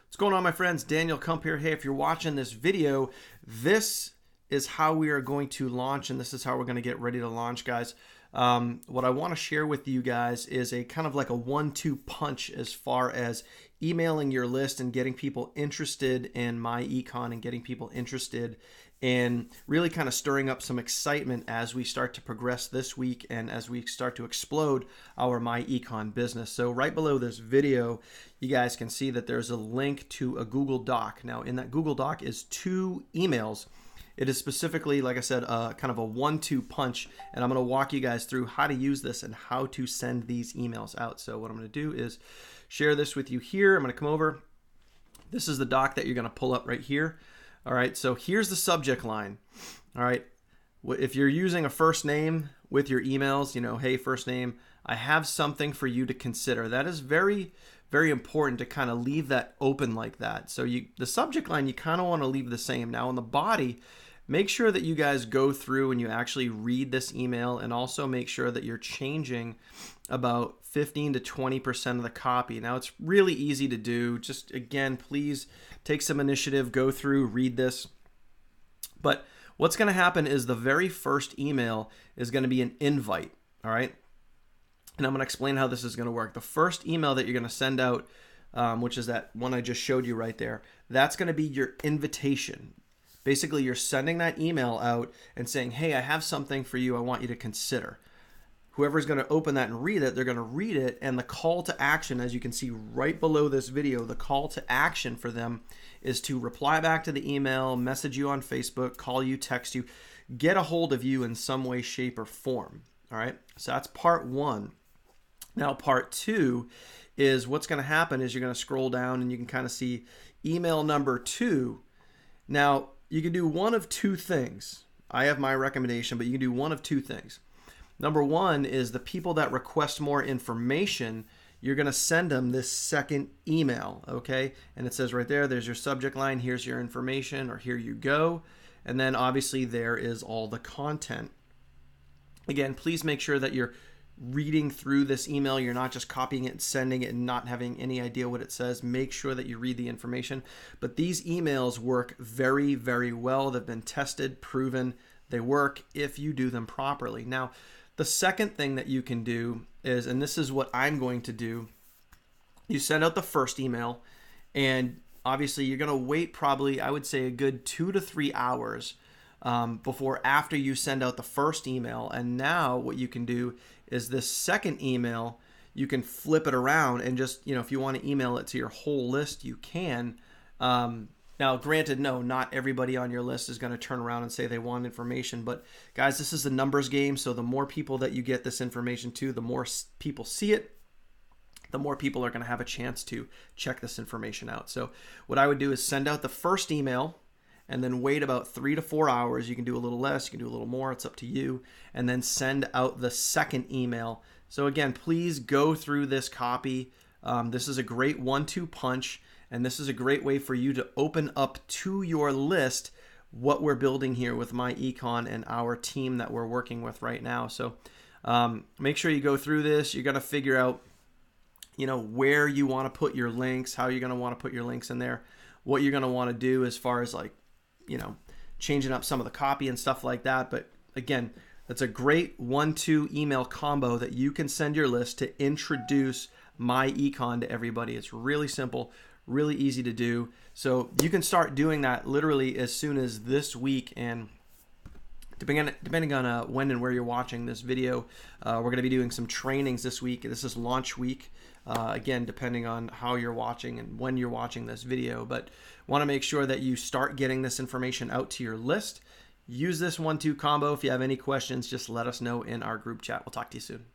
What's going on, my friends? Daniel Kump here. Hey, if you're watching this video, this is how we are going to launch, and this is how we're going to get ready to launch, guys. What I want to share with you guys is a kind of like a 1-2 punch as far as emailing your list and getting people interested in MyEcon and getting people interested in really kind of stirring up some excitement as we start to progress this week and as we start to explode our MyEcon business. So right below this video, you guys can see that there's a link to a Google Doc. Now in that Google Doc is 2 emails. It is specifically, like I said, kind of a 1-2 punch, and I'm going to walk you guys through how to use this and how to send these emails out. So what I'm going to do is share this with you here. I'm going to come over. This is the doc that you're going to pull up right here. All right, so here's the subject line. All right, if you're using a first name with your emails, you know, hey, first name, I have something for you to consider. That is very, very important to kind of leave that open like that. So the subject line, you kind of want to leave the same. Now in the body, make sure that you guys go through and you actually read this email, and also make sure that you're changing about 15 to 20% of the copy. Now it's really easy to do. Just again, please take some initiative, go through, read this. But what's going to happen is the very first email is going to be an invite, all right? And I'm going to explain how this is going to work. The first email that you're going to send out, which is that one I just showed you right there, that's going to be your invitation. Basically, you're sending that email out and saying, hey, I have something for you I want you to consider. Whoever's going to open that and read it, they're going to read it, and the call to action, as you can see right below this video, the call to action for them is to reply back to the email, message you on Facebook, call you, text you, get a hold of you in some way, shape, or form. All right, so that's part 1. Now, part 2 is what's going to happen is you're going to scroll down and you can kind of see email number 2. Now, you can do one of 2 things. I have my recommendation, but you can do one of 2 things. Number 1 is the people that request more information, you're going to send them this second email, okay? And it says right there, there's your subject line, here's your information, or here you go. And then obviously there is all the content. Again, please make sure that you're reading through this email. You're not just copying it and sending it and not having any idea what it says. Make sure that you read the information. But these emails work very, very well. They've been tested, proven. They work if you do them properly. Now, the second thing that you can do is, and this is what I'm going to do, you send out the first email, and obviously you're going to wait probably, I would say, a good 2 to 3 hours after you send out the first email. And now what you can do is this second email, you can flip it around and just, if you want to email it to your whole list, you can. Now, granted, no, not everybody on your list is going to turn around and say they want information. But guys, this is a numbers game. So the more people that you get this information to, the more people see it, the more people are going to have a chance to check this information out. So what I would do is send out the first email and then wait about 3 to 4 hours. You can do a little less, you can do a little more. It's up to you. And then send out the second email. So again, please go through this copy. This is a great 1-2 punch. And this is a great way for you to open up to your list what we're building here with MyEcon and our team that we're working with right now. So make sure you go through this. You're going to figure out, where you want to put your links, how you're going to want to put your links in there, what you're going to want to do as far as changing up some of the copy and stuff like that. But again, that's a great 1-2 email combo that you can send your list to introduce MyEcon to everybody. It's really simple, really easy to do. So you can start doing that literally as soon as this week. And depending on when and where you're watching this video, we're going to be doing some trainings this week. This is launch week. Again, depending on how you're watching and when you're watching this video. But want to make sure that you start getting this information out to your list. Use this 1-2 combo. If you have any questions, just let us know in our group chat. We'll talk to you soon.